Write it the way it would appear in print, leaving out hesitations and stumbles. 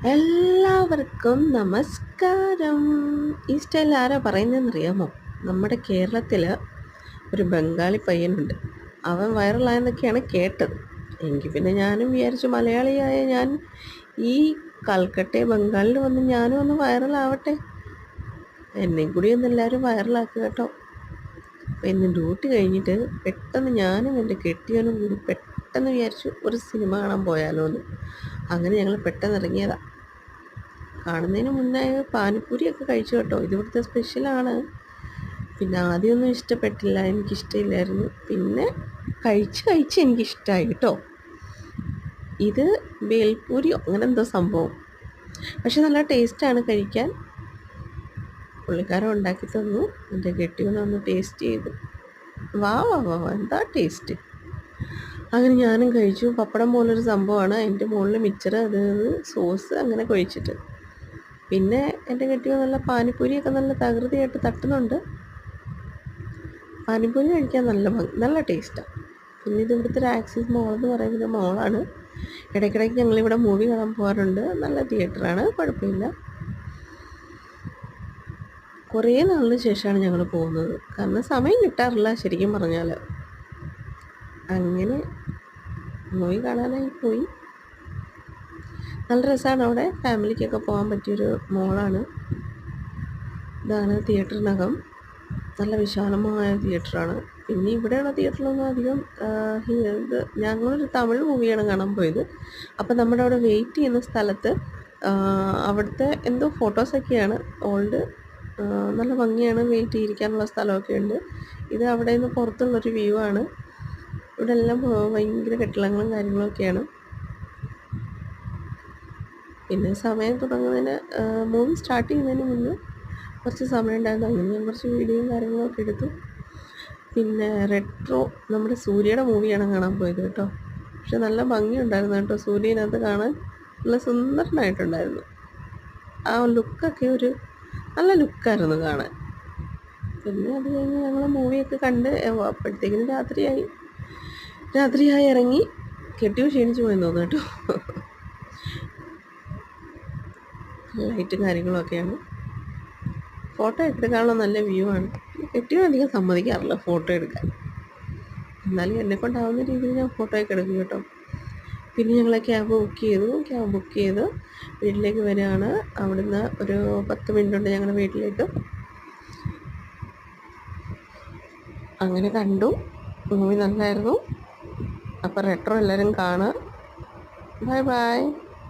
എല്ലാവർക്കും നമസ്കാരം. ഈ സ്റ്റൈൽ ആരാ പറയുന്നതെന്നറിയാമോ? നമ്മുടെ കേരളത്തിൽ ഒരു ബംഗാളി പയ്യനുണ്ട്. അവൻ വൈറലായെന്നൊക്കെയാണ് കേട്ടത്. എങ്കിൽ പിന്നെ ഞാനും വിചാരിച്ചു മലയാളിയായ ഞാൻ ഈ കൽക്കട്ടെ ബംഗാളിൽ വന്ന് ഞാനും ഒന്ന് വൈറലാവട്ടെ. എന്നെയും കൂടി ഒന്ന് എല്ലാവരും വൈറലാക്കുക കേട്ടോ. അപ്പോൾ ഇന്ന് ഡ്യൂട്ടി കഴിഞ്ഞിട്ട് പെട്ടെന്ന് ഞാനും എൻ്റെ കെട്ടിയവനും കൂടി പെട്ടെന്ന് വിചാരിച്ചു ഒരു സിനിമ കാണാൻ പോയാലോ എന്ന്. അങ്ങനെ ഞങ്ങൾ പെട്ടെന്ന് ഇറങ്ങിയതാണ്. കാണുന്നതിന് മുന്നേ പാനിപ്പൂരിയൊക്കെ കഴിച്ചു കേട്ടോ. ഇതിവിടുത്തെ സ്പെഷ്യലാണ്. പിന്നെ ആദ്യമൊന്നും ഇഷ്ടപ്പെട്ടില്ല, എനിക്കിഷ്ടമില്ലായിരുന്നു. പിന്നെ കഴിച്ച് എനിക്കിഷ്ടമായി കേട്ടോ. ഇത് ബേൽപൂരിയോ അങ്ങനെ എന്തോ സംഭവം, പക്ഷെ നല്ല ടേസ്റ്റാണ് കഴിക്കാൻ. പുള്ളിക്കാരൻ ഉണ്ടാക്കി തന്നു, എൻ്റെ കെട്ടിയൊന്ന് ടേസ്റ്റ് ചെയ്തു. വാ വാ വാ വാ എന്താ ടേസ്റ്റ്. അങ്ങനെ ഞാനും കഴിച്ചു. പപ്പടം പോലൊരു സംഭവമാണ്, അതിൻ്റെ മുകളിൽ മിച്ചർ, അത് സോസ് അങ്ങനെ കഴിച്ചിട്ട്. പിന്നെ എൻ്റെ കെട്ടിയോ നല്ല പാനിപ്പൂരിയൊക്കെ നല്ല തകൃതിയായിട്ട് തട്ടുന്നുണ്ട്. പാനിപ്പൂരി കഴിക്കാൻ നല്ല ടേസ്റ്റാണ്. പിന്നെ ഇത് ഇവിടുത്തെ ഒരു ആക്സിസ് മോൾ എന്ന് പറയുന്ന മോളാണ്. ഇടയ്ക്കിടയ്ക്ക് ഞങ്ങളിവിടെ മൂവി കാണാൻ പോകാറുണ്ട്. നല്ല തിയേറ്ററാണ്, കുഴപ്പമില്ല. കുറേ നാളിന് ശേഷമാണ് ഞങ്ങൾ പോകുന്നത്, കാരണം സമയം കിട്ടാറില്ല ശരിക്കും പറഞ്ഞാൽ. അങ്ങനെ മൂവി കാണാനായി പോയി. നല്ല രസമാണ് അവിടെ, ഫാമിലിക്കൊക്കെ പോകാൻ പറ്റിയൊരു മോളാണ്. ഇതാണ് തിയേറ്ററിനകം, നല്ല വിശാലമായ തിയേറ്ററാണ്. പിന്നെ ഇവിടെയുള്ള തിയേറ്ററിലൊന്നും അധികം ഇത് ഞങ്ങളൊരു തമിഴ് മൂവിയാണ് കാണാൻ പോയത്. അപ്പം നമ്മുടെ അവിടെ വെയിറ്റ് ചെയ്യുന്ന സ്ഥലത്ത് അവിടുത്തെ എന്തോ ഫോട്ടോസൊക്കെയാണ്. ഓൾഡ് നല്ല ഭംഗിയാണ്, വെയിറ്റ് ചെയ്തിരിക്കാനുള്ള സ്ഥലമൊക്കെ ഉണ്ട്. ഇത് അവിടെ നിന്ന് പുറത്തുള്ളൊരു വ്യൂ ആണ്. ഇവിടെ എല്ലാം ഭയങ്കര കെട്ടിടങ്ങളും കാര്യങ്ങളൊക്കെയാണ്. പിന്നെ സമയം തുടങ്ങുന്നതിന് മൂവി സ്റ്റാർട്ട് ചെയ്യുന്നതിന് മുന്നേ കുറച്ച് സമയം ഉണ്ടായിരുന്നു. അങ്ങനെ ഞാൻ കുറച്ച് വീഡിയോയും കാര്യങ്ങളൊക്കെ എടുത്തു. പിന്നെ റെട്രോ നമ്മുടെ സൂര്യയുടെ മൂവിയാണ് കാണാൻ പോയത് കേട്ടോ. പക്ഷെ നല്ല ഭംഗിയുണ്ടായിരുന്നു കേട്ടോ, സൂര്യനകത്ത് കാണാൻ നല്ല സുന്ദരനായിട്ടുണ്ടായിരുന്നു. ആ ലുക്കൊക്കെ ഒരു നല്ല ലുക്കായിരുന്നു കാണാൻ. പിന്നെ അത് കഴിഞ്ഞ് ഞങ്ങൾ മൂവിയൊക്കെ കണ്ട് അപ്പോഴത്തേക്കിനും രാത്രിയായി ഇറങ്ങി. കെട്ടിയോ ക്ഷീണിച്ച് പോയെന്ന് തോന്നുന്നു കേട്ടോ. ലൈറ്റും കാര്യങ്ങളൊക്കെയാണ്. ഫോട്ടോ എടുക്കാനുള്ള നല്ല വ്യൂ ആണ്. കെട്ടിയോ അധികം സമ്മതിക്കാറില്ല ഫോട്ടോ എടുക്കാൻ, എന്നാലും എന്നെക്കൊണ്ടാവുന്ന രീതിയിൽ ഞാൻ ഫോട്ടോ ഒക്കെ എടുക്കും കേട്ടോ. പിന്നെ ഞങ്ങൾ ക്യാബ് ബുക്ക് ചെയ്ത് വീട്ടിലേക്ക് വരികയാണ്. അവിടുന്ന് ഒരു 10 മിനിറ്റ് ഉണ്ട് ഞങ്ങളുടെ വീട്ടിലേക്ക്. അങ്ങനെ കണ്ടു, മൂവി നല്ലായിരുന്നു. അപ്പോൾ റെട്രോ എല്ലാവരും കാണുക. Bye bye.